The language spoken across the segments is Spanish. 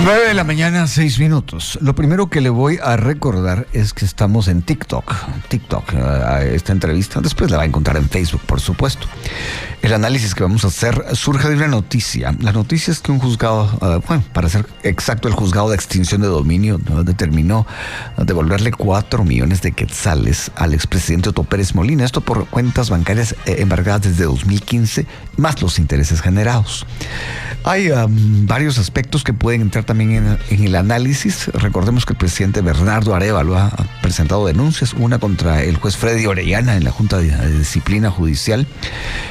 9 de la mañana, 6 minutos. Lo primero que le voy a recordar es que estamos en TikTok. Esta entrevista después la va a encontrar en Facebook, por supuesto. El análisis que vamos a hacer surge de una noticia. La noticia es que un juzgado, para ser exacto, el juzgado de extinción de dominio determinó devolverle 4 millones de quetzales al expresidente Otto Pérez Molina. Esto por cuentas bancarias embargadas desde 2015, más los intereses generados. Hay varios aspectos que pueden entrar también en el análisis. Recordemos que el presidente Bernardo Arévalo ha presentado denuncias, una contra el juez Freddy Orellana en la Junta de Disciplina Judicial,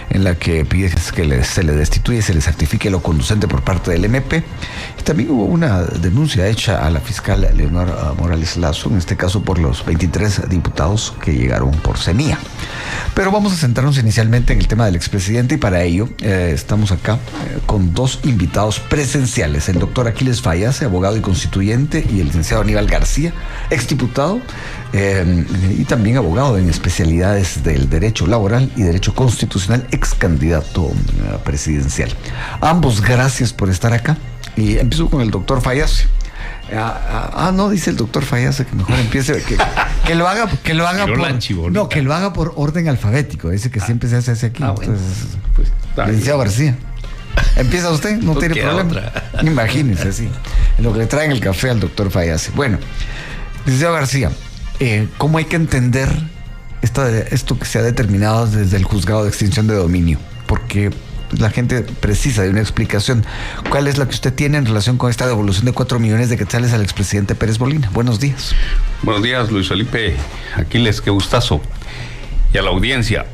en la que pide que se le destituya y se le certifique lo conducente por parte del MP. Y también hubo una denuncia hecha a la fiscal Leonor Morales Lazo, en este caso por los 23 diputados que llegaron por CENIA. Pero vamos a centrarnos inicialmente en el tema del expresidente, y para ello estamos acá con dos invitados presenciales: el doctor Aquiles Fayase, abogado y constituyente, y el licenciado Aníbal García, exdiputado y también abogado en especialidades del derecho laboral y derecho constitucional, ex candidato presidencial. Ambos, gracias por estar acá. Y empiezo con el doctor Fayase. No, dice el doctor Fayase que mejor empiece, que lo haga por orden alfabético. Dice que siempre se hace así aquí. Entonces, pues, licenciado García, empieza usted, no tiene problema. Imagínese así, en lo que le traen el café al doctor Fayase. Bueno, licenciado García, ¿cómo hay que entender esto que se ha determinado desde el juzgado de extinción de dominio? Porque la gente precisa de una explicación. ¿Cuál es la que usted tiene en relación con esta devolución de 4 millones de quetzales al expresidente Pérez Molina? Buenos días. Buenos días, Luis Felipe, Aquiles, qué gustazo. Y a la audiencia.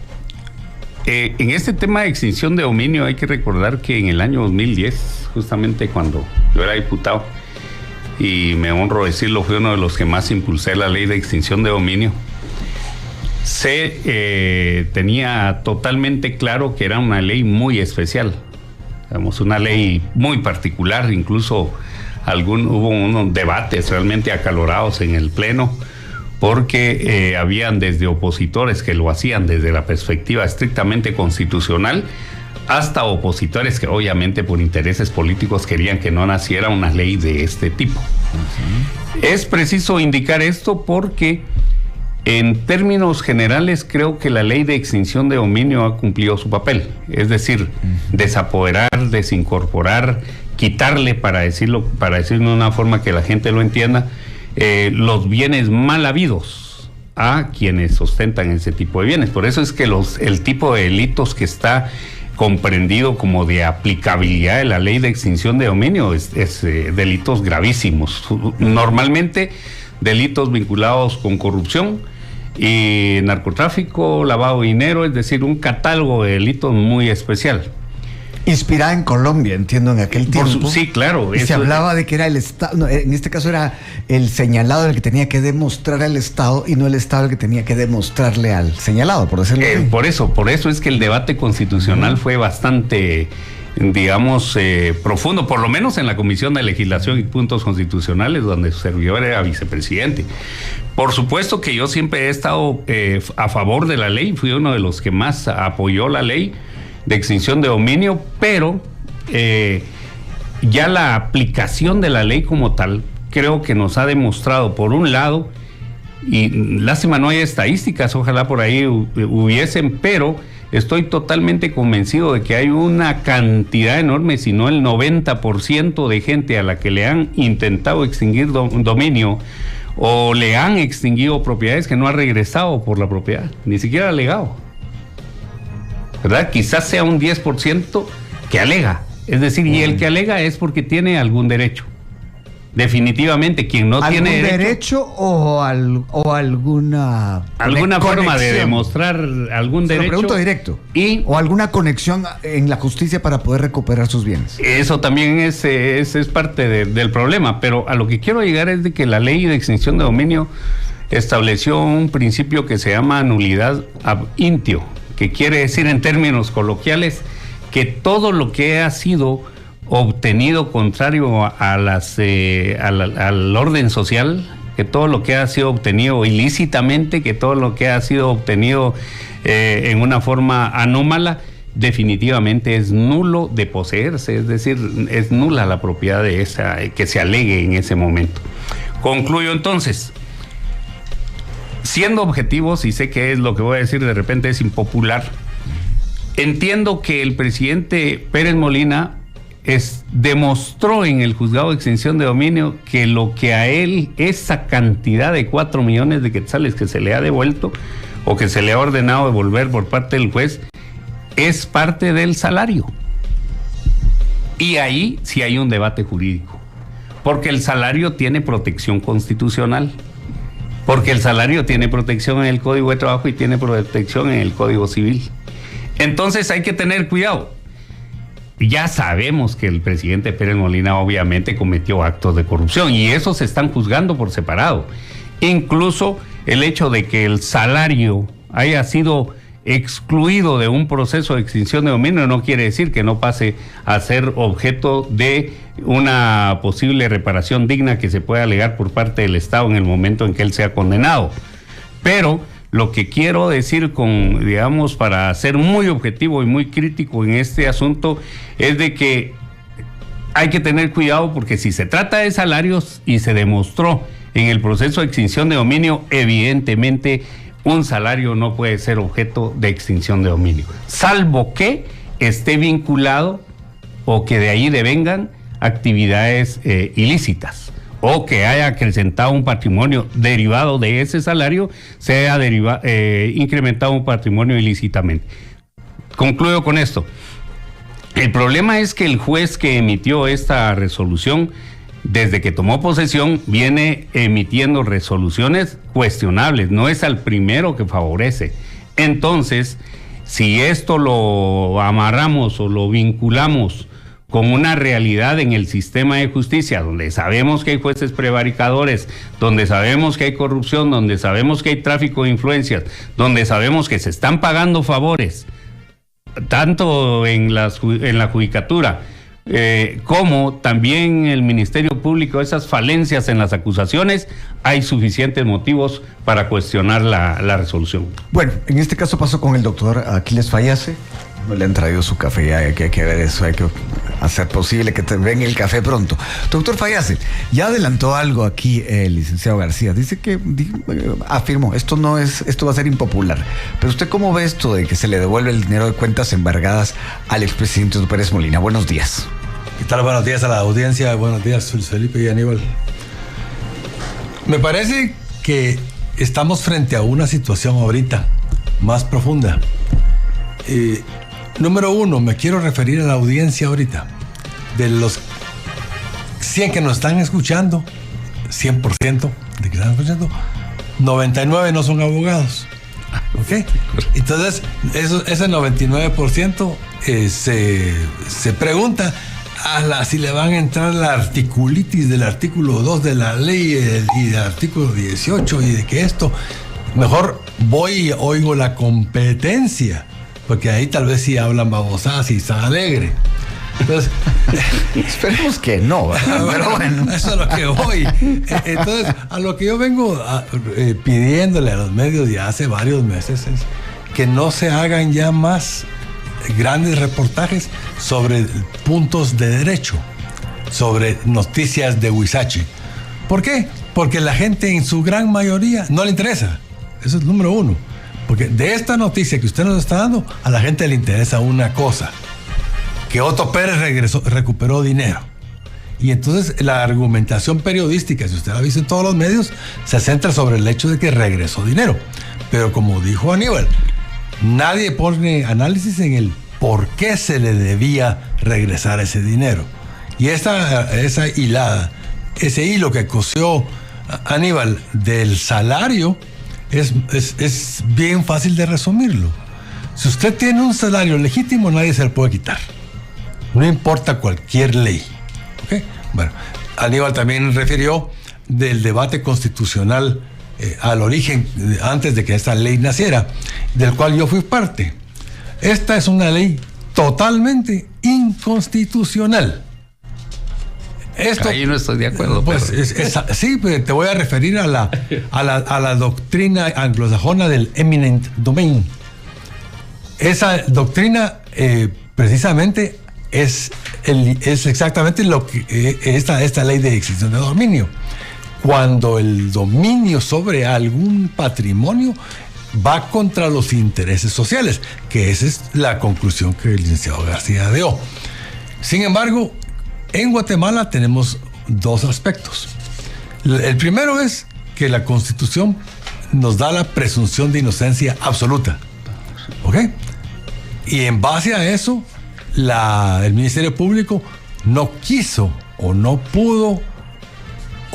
En este tema de extinción de dominio hay que recordar que en el año 2010, justamente cuando yo era diputado, y me honro decirlo, fui uno de los que más impulsé la ley de extinción de dominio, se tenía totalmente claro que era una ley muy especial, digamos, una ley muy particular. Incluso hubo unos debates realmente acalorados en el Pleno, porque habían desde opositores que lo hacían desde la perspectiva estrictamente constitucional, hasta opositores que obviamente por intereses políticos querían que no naciera una ley de este tipo. Es preciso indicar esto porque en términos generales creo que la ley de extinción de dominio ha cumplido su papel, es decir, desapoderar, desincorporar, quitarle, para decirlo de una forma que la gente lo entienda, los bienes mal habidos a quienes ostentan ese tipo de bienes. Por eso es que el tipo de delitos que está comprendido como de aplicabilidad de la ley de extinción de dominio es delitos gravísimos, normalmente delitos vinculados con corrupción y narcotráfico, lavado de dinero, es decir, un catálogo de delitos muy especial. Inspirada en Colombia, entiendo, en aquel tiempo. Sí, claro. Se hablaba de que era el Estado, en este caso era el señalado el que tenía que demostrar al Estado y no el Estado el que tenía que demostrarle al señalado, por decirlo así. Por eso es que el debate constitucional fue bastante, digamos, profundo, por lo menos en la Comisión de Legislación y Puntos Constitucionales, donde su servidor era vicepresidente. Por supuesto que yo siempre he estado a favor de la ley, fui uno de los que más apoyó la ley de extinción de dominio, pero ya la aplicación de la ley como tal creo que nos ha demostrado, por un lado, y lástima no hay estadísticas, ojalá por ahí hubiesen, pero estoy totalmente convencido de que hay una cantidad enorme, si no el 90% de gente a la que le han intentado extinguir dominio o le han extinguido propiedades, que no ha regresado por la propiedad, ni siquiera ha alegado, ¿verdad? Quizás sea un 10% que alega, es decir, y el que alega es porque tiene algún derecho. Definitivamente, quien no tiene derecho o alguna forma de demostrar algún derecho. Lo pregunto directo. O alguna conexión en la justicia para poder recuperar sus bienes. Eso también es parte del problema, pero a lo que quiero llegar es de que la ley de extinción de dominio estableció un principio que se llama nulidad ab intio, que quiere decir en términos coloquiales que todo lo que ha sido obtenido contrario al orden social, que todo lo que ha sido obtenido ilícitamente, que todo lo que ha sido obtenido en una forma anómala, definitivamente es nulo de poseerse, es decir, es nula la propiedad de esa que se alegue en ese momento. Concluyo entonces, siendo objetivos, y sé que es lo que voy a decir de repente es impopular, entiendo que el presidente Pérez Molina demostró en el juzgado de extinción de dominio que lo que a él, esa cantidad de 4 millones de quetzales que se le ha devuelto o que se le ha ordenado devolver por parte del juez, es parte del salario. Y ahí sí hay un debate jurídico, porque el salario tiene protección constitucional, porque el salario tiene protección en el Código de Trabajo y tiene protección en el Código Civil. Entonces hay que tener cuidado. Ya sabemos que el presidente Pérez Molina obviamente cometió actos de corrupción y esos se están juzgando por separado. Incluso el hecho de que el salario haya sido excluido de un proceso de extinción de dominio no quiere decir que no pase a ser objeto de una posible reparación digna que se pueda alegar por parte del Estado en el momento en que él sea condenado. Pero lo que quiero decir para ser muy objetivo y muy crítico en este asunto es de que hay que tener cuidado, porque si se trata de salarios y se demostró en el proceso de extinción de dominio, evidentemente un salario no puede ser objeto de extinción de dominio, salvo que esté vinculado o que de ahí devengan actividades ilícitas, o que haya acrecentado un patrimonio derivado de ese salario, se haya incrementado un patrimonio ilícitamente. Concluyo con esto. El problema es que el juez que emitió esta resolución, desde que tomó posesión, viene emitiendo resoluciones cuestionables, no es al primero que favorece. Entonces, si esto lo amarramos o lo vinculamos con una realidad en el sistema de justicia, donde sabemos que hay jueces prevaricadores, donde sabemos que hay corrupción, donde sabemos que hay tráfico de influencias, donde sabemos que se están pagando favores, tanto en la judicatura, como también el Ministerio Público, esas falencias en las acusaciones, hay suficientes motivos para cuestionar la resolución. Bueno, en este caso pasó con el doctor Aquiles Fallase. No le han traído su café, ya hay que ver eso, hay que hacer posible que te venga el café pronto. Doctor Fallase, ya adelantó algo aquí el licenciado García. Dice que, afirmó, esto va a ser impopular. Pero usted, ¿cómo ve esto de que se le devuelve el dinero de cuentas embargadas al expresidente Pérez Molina? Buenos días. ¿Qué tal? Buenos días a la audiencia. Buenos días, Luis Felipe y Aníbal. Me parece que estamos frente a una situación ahorita más profunda. Número uno, me quiero referir a la audiencia ahorita. De los 100 que nos están escuchando, 100% de que están escuchando, 99 no son abogados. ¿Ok? Entonces, ese 99% se pregunta si le van a entrar la articulitis del artículo 2 de la ley y del artículo 18 y de que esto. Mejor voy y oigo la competencia, porque ahí tal vez sí hablan babosadas y está alegre. Entonces, esperemos que no, ¿verdad? Pero bueno, eso es lo que voy. Entonces, a lo que yo vengo pidiéndole a los medios ya hace varios meses es que no se hagan ya más grandes reportajes sobre puntos de derecho, sobre noticias de Huizache. ¿Por qué? Porque la gente en su gran mayoría no le interesa. Eso es número uno. Porque de esta noticia que usted nos está dando, a la gente le interesa una cosa: que Otto Pérez recuperó dinero. Y entonces la argumentación periodística, si usted la ha visto en todos los medios, se centra sobre el hecho de que regresó dinero. Pero como dijo Aníbal, nadie pone análisis en el por qué se le debía regresar ese dinero. Y esa hilada, ese hilo que cosió Aníbal del salario, es bien fácil de resumirlo. Si usted tiene un salario legítimo, nadie se lo puede quitar. No importa cualquier ley. ¿Okay? Bueno, Aníbal también refirió del debate constitucional al origen, antes de que esta ley naciera, del cual yo fui parte. Esta es una ley totalmente inconstitucional. Esto, ahí no estoy de acuerdo. Pues sí, te voy a referir a la doctrina anglosajona del eminent domain. Esa doctrina precisamente es exactamente lo que esta ley de extinción de dominio. Cuando el dominio sobre algún patrimonio va contra los intereses sociales, que esa es la conclusión que el licenciado García dio. Sin embargo, en Guatemala tenemos dos aspectos. El primero es que la Constitución nos da la presunción de inocencia absoluta. ¿Ok? Y en base a eso, el Ministerio Público no quiso o no pudo,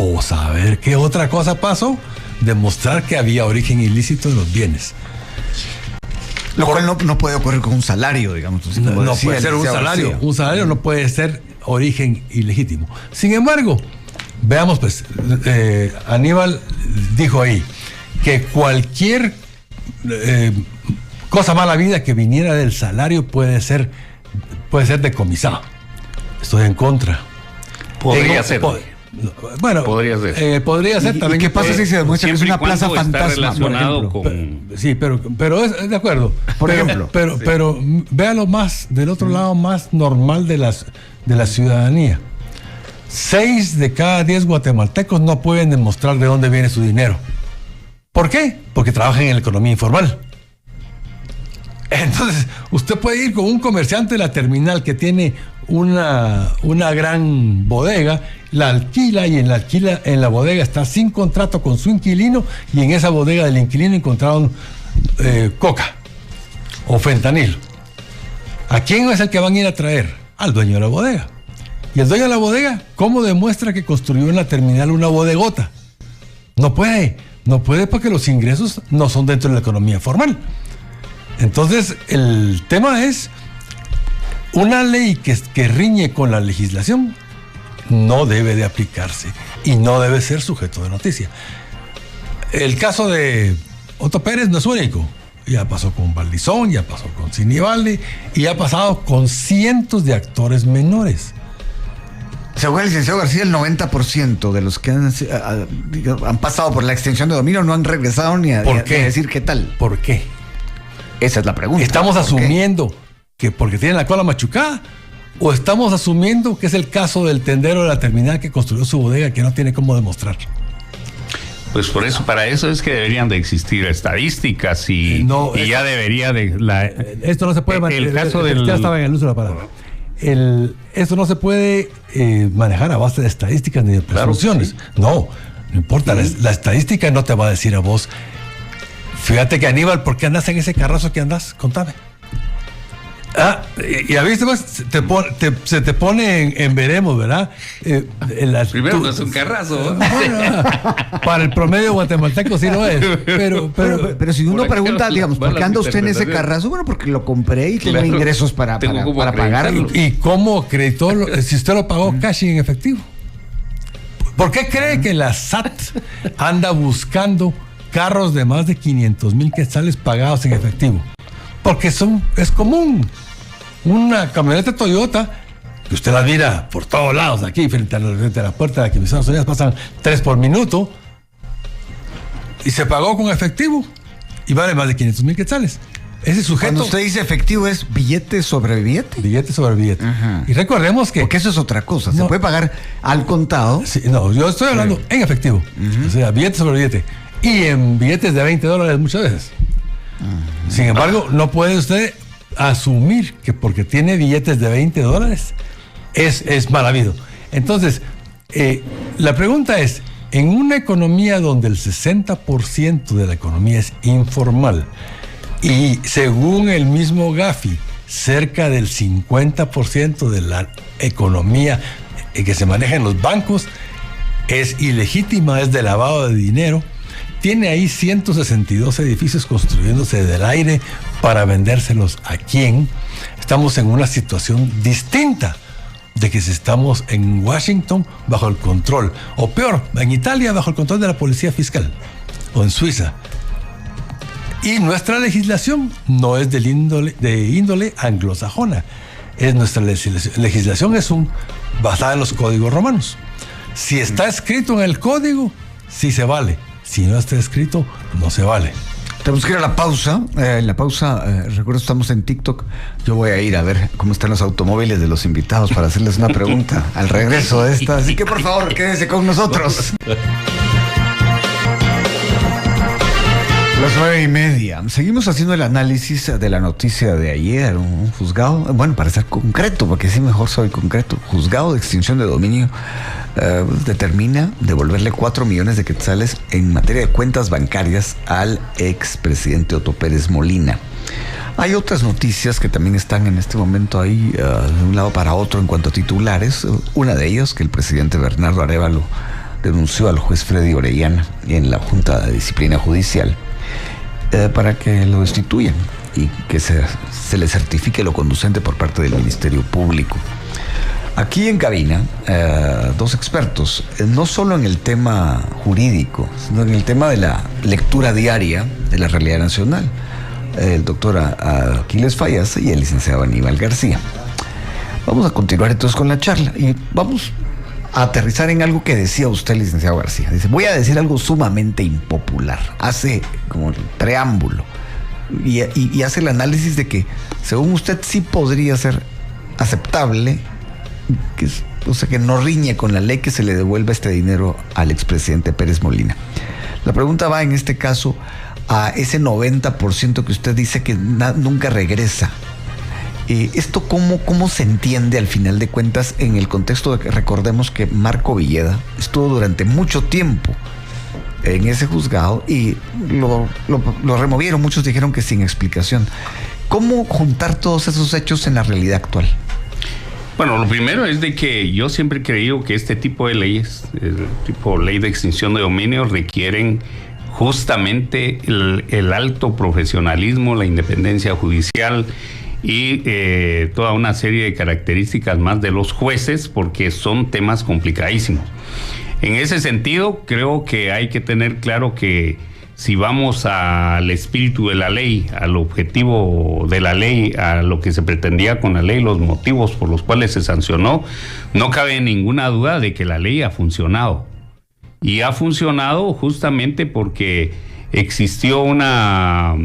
o saber qué otra cosa pasó, demostrar que había origen ilícito de los bienes. Lo cual no puede ocurrir con un salario, digamos. No puede ser un salario. Un salario no puede ser origen ilegítimo. Sin embargo, veamos pues, Aníbal dijo ahí que cualquier cosa mala vida que viniera del salario puede ser decomisado. Estoy en contra. Podría ser. Bueno, podría ser también. ¿Y qué pasa si se demuestra que es una plaza fantasma, por ejemplo? Sí, pero es de acuerdo. Pero véalo más del otro lado, más normal de la ciudadanía. 6 de cada 10 guatemaltecos no pueden demostrar de dónde viene su dinero. ¿Por qué? Porque trabajan en la economía informal. Entonces, usted puede ir con un comerciante de la terminal que tiene una gran bodega, la alquila y en la bodega está sin contrato con su inquilino, y en esa bodega del inquilino encontraron coca o fentanilo. ¿A quién es el que van a ir a traer? Al dueño de la bodega. Y el dueño de la bodega, ¿cómo demuestra que construyó en la terminal una bodegota? No puede porque los ingresos no son dentro de la economía formal. Entonces, el tema es una ley que riñe con la legislación no debe de aplicarse y no debe ser sujeto de noticia. El caso de Otto Pérez no es único. Ya pasó con Valdizón, ya pasó con Sinibaldi y ha pasado con cientos de actores menores. Según el licenciado García, el 90% de los que han pasado por la extinción de dominio no han regresado ni a decir qué tal. ¿Por qué? Esa es la pregunta. ¿Estamos asumiendo que porque tienen la cola machucada? ¿O estamos asumiendo que es el caso del tendero de la terminal que construyó su bodega que no tiene cómo demostrar? Pues para eso es que deberían de existir estadísticas y ya debería de... Esto no se puede manejar. El caso del... Ya estaba en el uso de la palabra. Esto no se puede manejar a base de estadísticas ni de presunciones. Claro, sí. No importa. La estadística no te va a decir a vos. Fíjate que Aníbal, ¿por qué andas en ese carrazo que andas? Contame. Y a viste, pues, se te pone en veremos, ¿verdad? Primero no es un carrazo. Bueno, para el promedio guatemalteco sí lo es. Pero si uno pregunta, digamos, ¿por qué anda usted en ese carrazo? Bueno, porque lo compré y tengo ingresos para pagarlo. ¿Y cómo acreditó? Si usted lo pagó cash y en efectivo. ¿Por qué cree que la SAT anda buscando carros de más de 500,000 quetzales pagados en efectivo? Porque es común. Una camioneta Toyota, que usted la mira por todos lados, aquí frente a la puerta de la Comisión de Unidas, pasan 3 por minuto, y se pagó con efectivo, y vale más de 500,000 quetzales. Ese sujeto... Cuando usted dice efectivo, ¿es billete sobre billete? Billete sobre billete. Ajá. Y recordemos que... Porque eso es otra cosa. Se puede pagar al contado. Sí, no, yo estoy hablando en efectivo. O sea, billete sobre billete. Y en billetes de $20 muchas veces. Sin embargo, no puede usted asumir que porque tiene billetes de $20 es mal habido. Entonces, la pregunta es, en una economía donde el 60% de la economía es informal y según el mismo Gafi, cerca del 50% de la economía que se maneja en los bancos es ilegítima, es de lavado de dinero, tiene ahí 162 edificios construyéndose del aire para vendérselos a quién. Estamos en una situación distinta de que si estamos en Washington bajo el control, o peor, en Italia bajo el control de la policía fiscal, o en Suiza. Y nuestra legislación no es de índole anglosajona. Nuestra legislación es basada en los códigos romanos. Si está escrito en el código, sí se vale. Si no está escrito, no se vale. Tenemos que ir a la pausa. En la pausa, recuerdo, estamos en TikTok. Yo voy a ir a ver cómo están los automóviles de los invitados para hacerles una pregunta al regreso de esta. Así que, por favor, quédense con nosotros. Las 9:30. Seguimos haciendo el análisis de la noticia de ayer. Un juzgado, bueno, para ser concreto, porque sí mejor soy concreto. Juzgado de extinción de dominio determina devolverle 4 millones de quetzales en materia de cuentas bancarias al expresidente Otto Pérez Molina. Hay otras noticias que también están en este momento ahí de un lado para otro en cuanto a titulares. Una de ellas, que el presidente Bernardo Arévalo denunció al juez Freddy Orellana en la Junta de Disciplina Judicial para que lo destituyan y que se le certifique lo conducente por parte del Ministerio Público. Aquí en cabina, dos expertos, no solo en el tema jurídico, sino en el tema de la lectura diaria de la realidad nacional. El doctor Aquiles Fallas y el licenciado Aníbal García. Vamos a continuar entonces con la charla y vamos a aterrizar en algo que decía usted, licenciado García. Dice, voy a decir algo sumamente impopular. Hace como el preámbulo y hace el análisis de que, según usted, sí podría ser aceptable, o sea, que no riñe con la ley que se le devuelva este dinero al expresidente Pérez Molina. La pregunta va en este caso a ese 90% que usted dice que nunca regresa. ¿Esto cómo se entiende al final de cuentas en el contexto de que recordemos que Marco Villeda estuvo durante mucho tiempo en ese juzgado y lo removieron? Muchos dijeron que sin explicación. ¿Cómo juntar todos esos hechos en la realidad actual? Bueno, lo primero es de que yo siempre he creído que este tipo de leyes, el tipo ley de extinción de dominio, requieren justamente el alto profesionalismo, la independencia judicial y toda una serie de características más de los jueces, porque son temas complicadísimos. En ese sentido, creo que hay que tener claro que si vamos al espíritu de la ley, al objetivo de la ley, a lo que se pretendía con la ley, los motivos por los cuales se sancionó, no cabe ninguna duda de que la ley ha funcionado. Y ha funcionado justamente porque existió una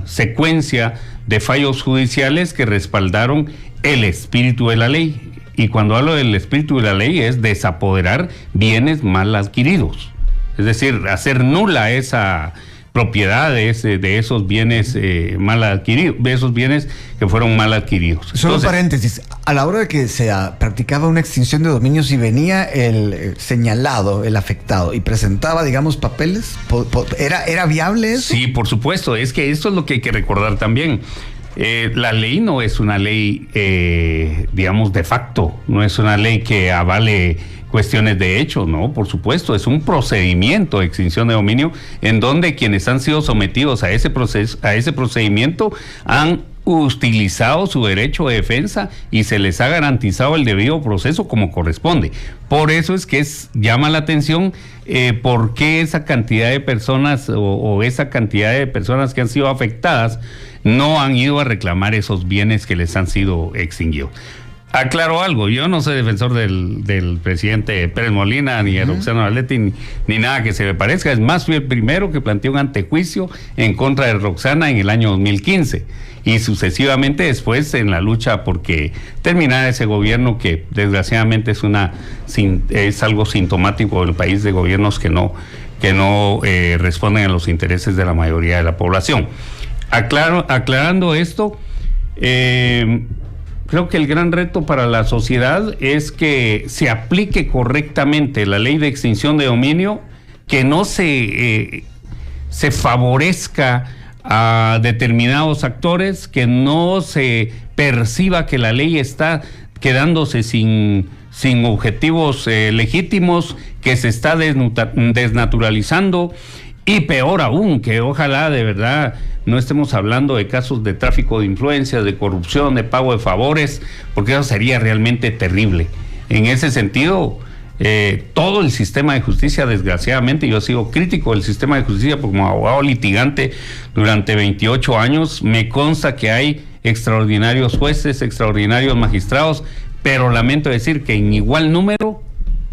secuencia de fallos judiciales que respaldaron el espíritu de la ley. Y cuando hablo del espíritu de la ley es desapoderar bienes mal adquiridos. Es decir, hacer nula esa propiedad de esos bienes mal adquiridos, de esos bienes que fueron mal adquiridos. Solo un paréntesis, a la hora de que se practicaba una extinción de dominio, si venía el señalado, el afectado, y presentaba, digamos, papeles, ¿era viable eso? Sí, por supuesto, es que esto es lo que hay que recordar también. La ley no es una ley, digamos, de facto, no es una ley que avale cuestiones de hecho, no, por supuesto, es un procedimiento de extinción de dominio en donde quienes han sido sometidos a ese procedimiento han utilizado su derecho de defensa y se les ha garantizado el debido proceso como corresponde. Por eso es que llama la atención por qué esa cantidad de personas o esa cantidad de personas que han sido afectadas no han ido a reclamar esos bienes que les han sido extinguidos. Aclaro algo, yo no soy defensor del presidente Pérez Molina, ni de Roxana Valletti, ni nada que se le parezca. Es más, fui el primero que planteó un antejuicio en contra de Roxana en el año 2015 y sucesivamente después en la lucha porque terminara ese gobierno que desgraciadamente es algo sintomático del país, de gobiernos que no responden a los intereses de la mayoría de la población. Aclarando esto, creo que el gran reto para la sociedad es que se aplique correctamente la ley de extinción de dominio, que no se favorezca a determinados actores, que no se perciba que la ley está quedándose sin objetivos legítimos, que se está desnaturalizando. Y peor aún, que ojalá de verdad no estemos hablando de casos de tráfico de influencias, de corrupción, de pago de favores, porque eso sería realmente terrible. En ese sentido, todo el sistema de justicia, desgraciadamente, yo he sido crítico del sistema de justicia como abogado litigante durante 28 años, me consta que hay extraordinarios jueces, extraordinarios magistrados, pero lamento decir que en igual número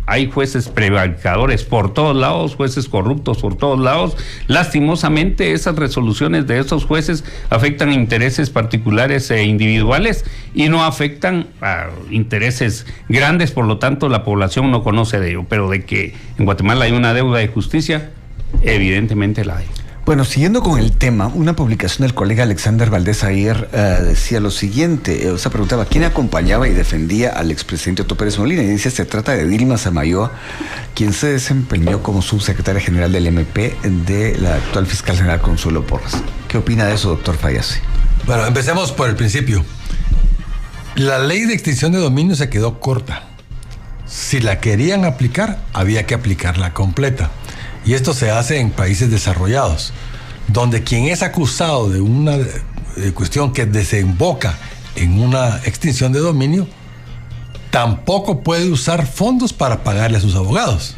hay jueces prevaricadores por todos lados, jueces corruptos por todos lados. Lastimosamente, esas resoluciones de esos jueces afectan intereses particulares e individuales y no afectan a intereses grandes, por lo tanto la población no conoce de ello, pero de que en Guatemala hay una deuda de justicia, evidentemente la hay. Bueno, siguiendo con el tema, una publicación del colega Alexander Valdés ayer decía lo siguiente, se preguntaba quién acompañaba y defendía al expresidente Otto Pérez Molina, y dice, se trata de Dilma Samayoa, quien se desempeñó como subsecretaria general del MP de la actual fiscal general Consuelo Porras. ¿Qué opina de eso, doctor Fayase? Bueno, empecemos por el principio. La ley de extinción de dominio se quedó corta. Si la querían aplicar, había que aplicarla completa. Y esto se hace en países desarrollados, donde quien es acusado de una cuestión que desemboca en una extinción de dominio, tampoco puede usar fondos para pagarle a sus abogados.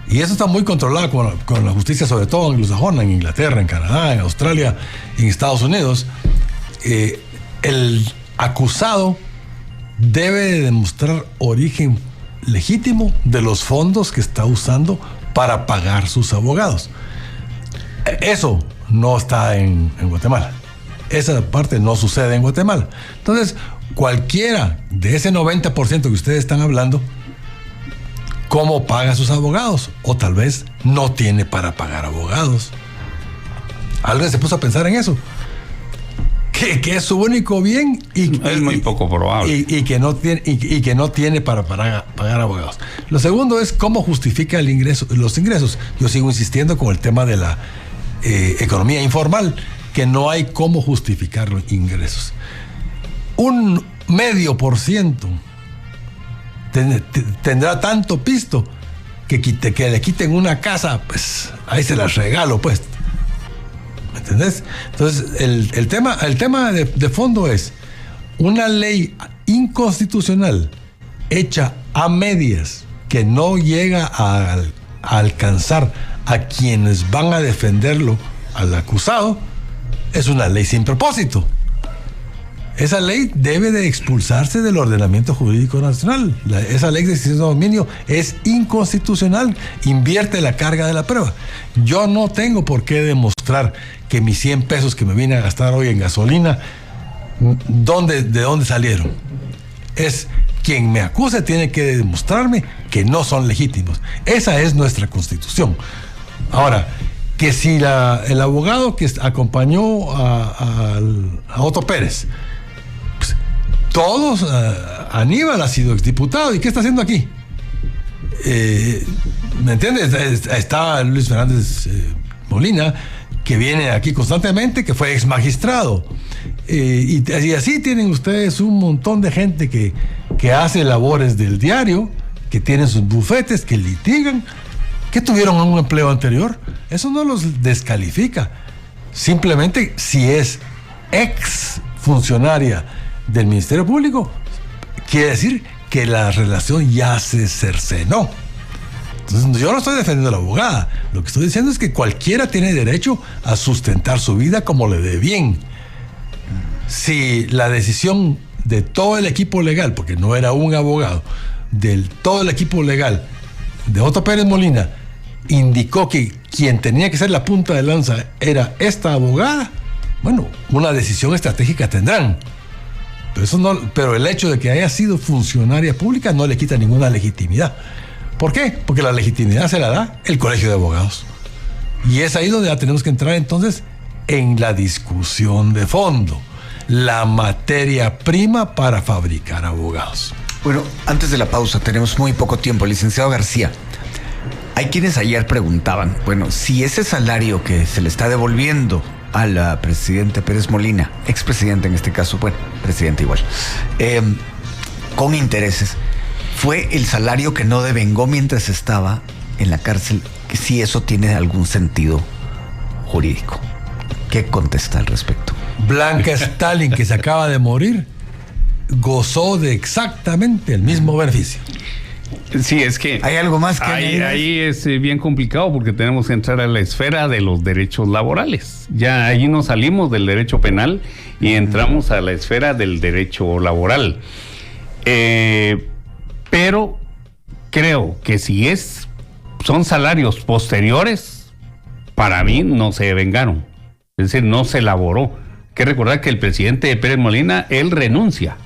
Y eso está muy controlado con la justicia, sobre todo anglosajona, en Inglaterra, en Canadá, en Australia, en Estados Unidos. El acusado debe de demostrar origen legítimo de los fondos que está usando para pagar sus abogados. Eso no está en Guatemala. Esa parte no sucede en Guatemala. Entonces, cualquiera de ese 90% que ustedes están hablando, ¿cómo paga a sus abogados? O tal vez no tiene para pagar abogados. ¿Alguien se puso a pensar en eso? Que es su único bien es muy poco probable y que no tiene para pagar abogados. Lo segundo es cómo justifica los ingresos. Yo sigo insistiendo con el tema de la economía informal, que no hay cómo justificar los ingresos. 0.5% tendrá tanto pisto que le quiten una casa, pues ahí se las regalo, pues. ¿Me entendés? Entonces, el tema de fondo es una ley inconstitucional hecha a medias que no llega a alcanzar a quienes van a defenderlo al acusado, es una ley sin propósito. Esa ley debe de expulsarse del ordenamiento jurídico nacional. Esa ley de extinción de dominio es inconstitucional, invierte la carga de la prueba. Yo no tengo por qué demostrar que mis 100 pesos que me vine a gastar hoy en gasolina, ¿de dónde salieron? Es quien me acuse tiene que demostrarme que no son legítimos. Esa es nuestra Constitución. Ahora, que si el abogado que acompañó a Otto Pérez, pues, todos, Aníbal ha sido exdiputado, ¿y qué está haciendo aquí? ¿Me entiendes? Está Luis Fernández Molina, que viene aquí constantemente, que fue ex magistrado. Y así tienen ustedes un montón de gente que hace labores del diario, que tienen sus bufetes, que litigan, que tuvieron un empleo anterior. Eso no los descalifica. Simplemente, si es ex funcionaria del Ministerio Público, quiere decir que la relación ya se cercenó. Entonces, yo no estoy defendiendo a la abogada. Lo que estoy diciendo es que cualquiera tiene derecho a sustentar su vida como le dé bien. Si la decisión de todo el equipo legal, porque no era un abogado, de todo el equipo legal de Otto Pérez Molina, indicó que quien tenía que ser la punta de lanza era esta abogada, bueno, una decisión estratégica tendrán. Pero el hecho de que haya sido funcionaria pública no le quita ninguna legitimidad. ¿Por qué? Porque la legitimidad se la da el Colegio de Abogados. Y es ahí donde ya tenemos que entrar entonces en la discusión de fondo. La materia prima para fabricar abogados. Bueno, antes de la pausa, tenemos muy poco tiempo. Licenciado García, hay quienes ayer preguntaban, bueno, si ese salario que se le está devolviendo al presidente Pérez Molina, expresidente en este caso, bueno, presidente igual, con intereses, fue el salario que no devengó mientras estaba en la cárcel, que si eso tiene algún sentido jurídico. ¿Qué contesta al respecto? Blanca Stalin, que se acaba de morir, gozó de exactamente el mismo beneficio. Sí, es que hay algo más que ahí es bien complicado, porque tenemos que entrar a la esfera de los derechos laborales. Ya ahí nos salimos del derecho penal y entramos a la esfera del derecho laboral. Pero creo que si son salarios posteriores, para mí no se vengaron. Es decir, no se elaboró. Hay que recordar que el presidente Pérez Molina, él renuncia.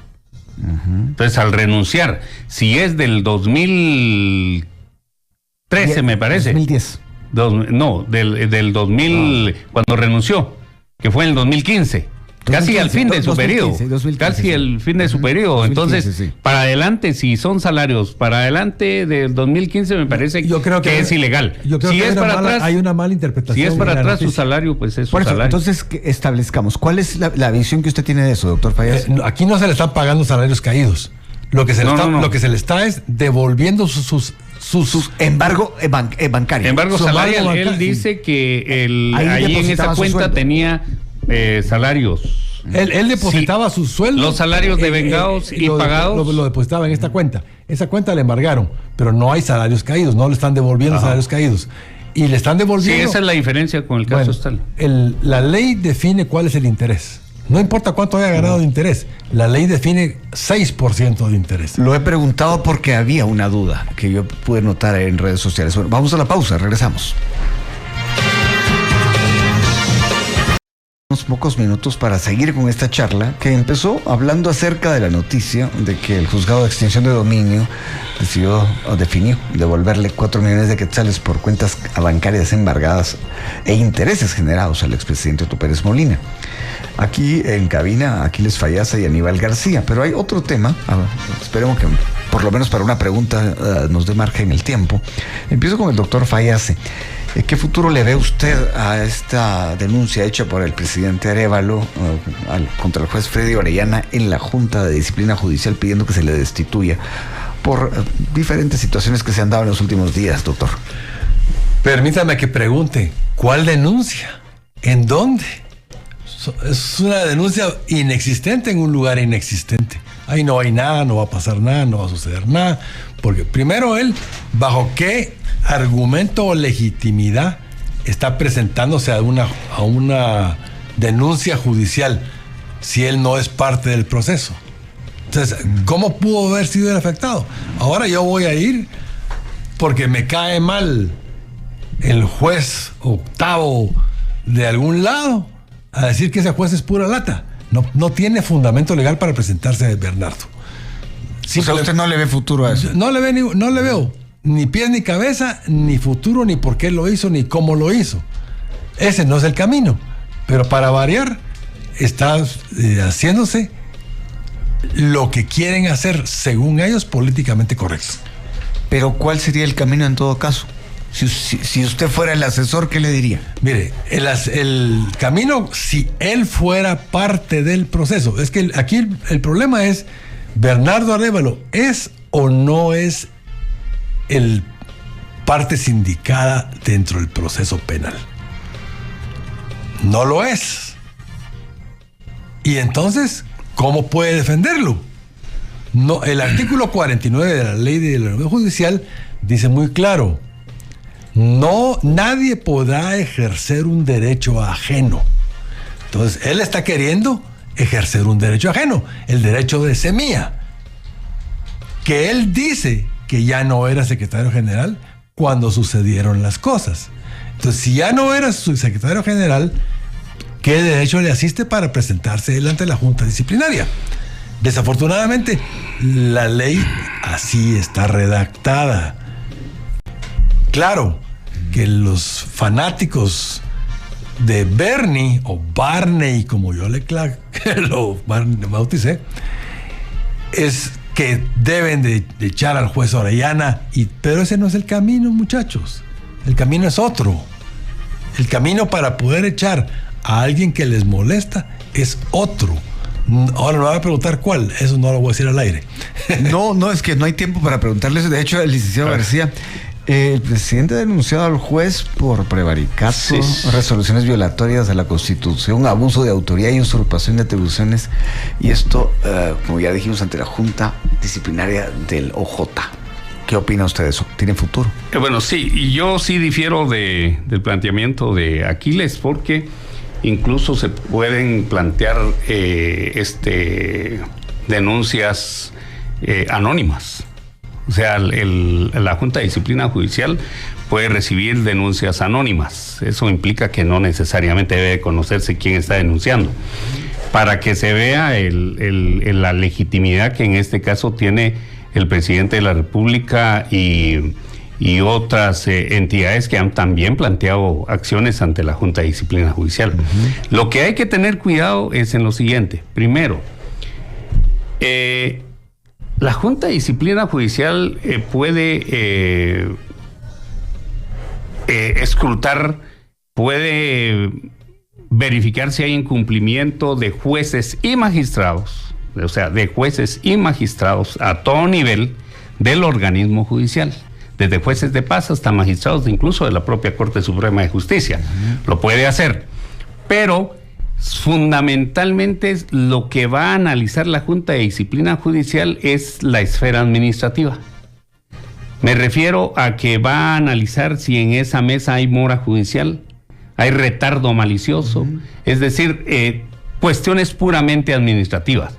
Entonces, al renunciar, si es del 2013, me parece. 2010. Del 2000, cuando renunció, que fue en el 2015. 2015, casi al fin de su periodo. 2015, casi el fin de su periodo. 2015, entonces, sí. Para adelante, si son salarios, para adelante del 2015 me parece que es ilegal. Yo creo si que es para atrás, hay una mala interpretación. Si es para atrás su salario, pues es su salario. Entonces, establezcamos. ¿Cuál es la visión que usted tiene de eso, doctor Farías? Aquí no se le están pagando salarios caídos. Lo que se le está es devolviendo sus embargo bancario. Embargo salarial. Él dice que ahí en esa cuenta tenía salarios. Él depositaba sus sueldos. Los salarios devengados y pagados. Lo depositaba en esta cuenta. Esa cuenta le embargaron, pero no hay salarios caídos, no le están devolviendo salarios caídos. Y le están devolviendo. Sí, esa es la diferencia con el caso Stal. La ley define cuál es el interés. No importa cuánto haya ganado de interés, la ley define 6% de interés. Lo he preguntado porque había una duda que yo pude notar en redes sociales. Bueno, vamos a la pausa, regresamos. Unos pocos minutos para seguir con esta charla que empezó hablando acerca de la noticia de que el juzgado de extinción de dominio definió devolverle 4 millones de quetzales por cuentas bancarias embargadas e intereses generados al expresidente Otto Pérez Molina. Aquí en cabina, Aquiles Fayase y Aníbal García, pero hay otro tema, esperemos que por lo menos para una pregunta nos dé margen el tiempo. Empiezo con el doctor Fayase. ¿Qué futuro le ve usted a esta denuncia hecha por el presidente Arévalo contra el juez Freddy Orellana en la Junta de Disciplina Judicial pidiendo que se le destituya por diferentes situaciones que se han dado en los últimos días, doctor? Permítame que pregunte, ¿cuál denuncia? ¿En dónde? Es una denuncia inexistente en un lugar inexistente. Ahí no hay nada, no va a pasar nada, no va a suceder nada. Porque primero él, ¿bajo qué argumento o legitimidad está presentándose a una denuncia judicial si él no es parte del proceso? Entonces, ¿cómo pudo haber sido el afectado? Ahora yo voy a ir porque me cae mal el juez octavo de algún lado a decir que ese juez es pura lata. No tiene fundamento legal para presentarse Bernardo. O sea, usted no le ve futuro a eso. No le veo ni pies ni cabeza, ni futuro, ni por qué lo hizo, ni cómo lo hizo. Ese no es el camino. Pero para variar, está haciéndose lo que quieren hacer, según ellos, políticamente correcto. Pero ¿cuál sería el camino en todo caso? Si usted fuera el asesor, ¿qué le diría? Mire, el camino, si él fuera parte del proceso, es que aquí el problema es, ¿Bernardo Arévalo es o no es el parte sindicada dentro del proceso penal? No lo es. Y entonces, ¿cómo puede defenderlo? No, el artículo 49 de la ley de la Organización Judicial dice muy claro: nadie podrá ejercer un derecho ajeno. Entonces, él está queriendo ejercer un derecho ajeno, el derecho de semilla, que él dice que ya no era secretario general cuando sucedieron las cosas. Entonces, si ya no era su secretario general, ¿qué derecho le asiste para presentarse delante de la Junta Disciplinaria? Desafortunadamente, la ley así está redactada. Claro que los fanáticos de Bernie o Barney, como yo lo bauticé, es que deben de echar al juez Orellana, pero ese no es el camino, muchachos. El camino es otro. El camino para poder echar a alguien que les molesta es otro. Ahora me van a preguntar cuál, eso no lo voy a decir al aire. No, es que no hay tiempo para preguntarles. De hecho, el licenciado García, el presidente ha denunciado al juez por prevaricato, resoluciones violatorias a la Constitución, abuso de autoridad y usurpación de atribuciones. Y esto, como ya dijimos, ante la Junta Disciplinaria del OJ. ¿Qué opina usted de eso? ¿Tiene futuro? Bueno, sí, y yo sí difiero del planteamiento de Aquiles, porque incluso se pueden plantear denuncias anónimas. O sea, la Junta de Disciplina Judicial puede recibir denuncias anónimas. Eso implica que no necesariamente debe conocerse quién está denunciando. Para que se vea la legitimidad que en este caso tiene el presidente de la República y otras entidades que han también planteado acciones ante la Junta de Disciplina Judicial. Lo que hay que tener cuidado es en lo siguiente. Primero, la Junta de Disciplina Judicial puede escrutar, puede verificar si hay incumplimiento de jueces y magistrados, o sea, de jueces y magistrados a todo nivel del organismo judicial, desde jueces de paz hasta magistrados incluso de la propia Corte Suprema de Justicia. Lo puede hacer, pero fundamentalmente lo que va a analizar la Junta de Disciplina Judicial es la esfera administrativa. Me refiero a que va a analizar si en esa mesa hay mora judicial, hay retardo malicioso, es decir, cuestiones puramente administrativas.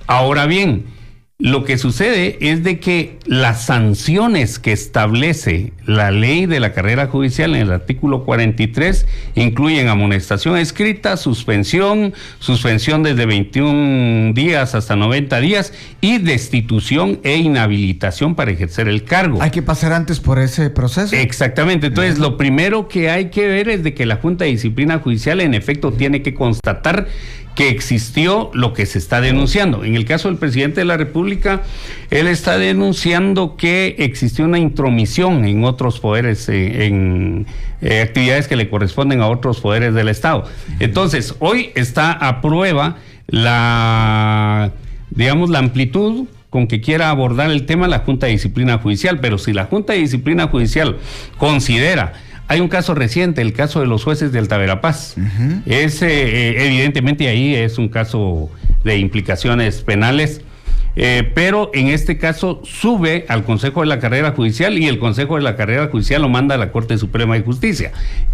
Ahora bien, lo que sucede es de que las sanciones que establece la ley de la carrera judicial en el artículo 43 incluyen amonestación escrita, suspensión desde 21 días hasta 90 días y destitución e inhabilitación para ejercer el cargo. ¿Hay que pasar antes por ese proceso? Exactamente. Entonces, lo primero que hay que ver es de que la Junta de Disciplina Judicial en efecto tiene que constatar que existió lo que se está denunciando. En el caso del presidente de la República, él está denunciando que existió una intromisión en otros poderes, en actividades que le corresponden a otros poderes del Estado. Entonces, hoy está a prueba la amplitud con que quiera abordar el tema la Junta de Disciplina Judicial, pero si la Junta de Disciplina Judicial considera. Hay un caso reciente, el caso de los jueces de Alta Verapaz. Evidentemente ahí es un caso de implicaciones penales, pero en este caso sube al Consejo de la Carrera Judicial y el Consejo de la Carrera Judicial lo manda a la Corte Suprema de Justicia.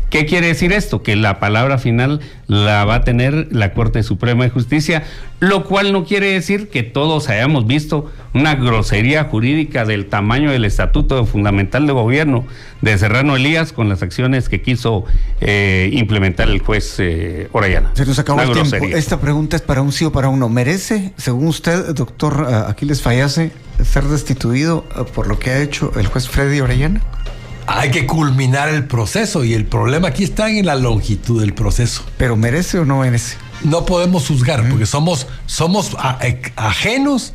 ¿Qué quiere decir esto? Que la palabra final la va a tener la Corte Suprema de Justicia, lo cual no quiere decir que todos hayamos visto una grosería jurídica del tamaño del Estatuto Fundamental de Gobierno de Serrano Elías con las acciones que quiso implementar el juez Orellana. Se nos acabó el tiempo. Esta pregunta es para un sí o para un no. ¿Merece, según usted, doctor Aquiles Fallase, ser destituido por lo que ha hecho el juez Freddy Orellana? Hay que culminar el proceso y el problema aquí está en la longitud del proceso. ¿Pero merece o no merece? No podemos juzgar porque somos ajenos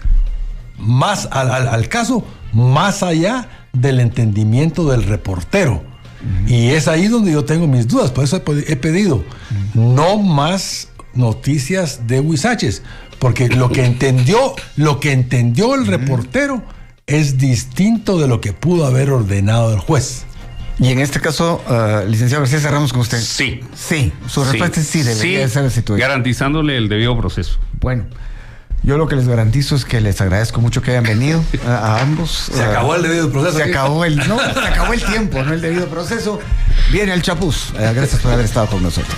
más al caso, más allá del entendimiento del reportero. Y es ahí donde yo tengo mis dudas. Por eso he pedido no más noticias de Huizaches, porque lo que entendió el reportero es distinto de lo que pudo haber ordenado el juez. Y en este caso, licenciado García, cerramos con usted. Sí. Sí, su respuesta es sí, debería ser destituido. Garantizándole el debido proceso. Bueno, yo lo que les garantizo es que les agradezco mucho que hayan venido a ambos. Se acabó el debido proceso. Se acabó el tiempo, no el debido proceso. Viene el chapuz. Gracias por haber estado con nosotros.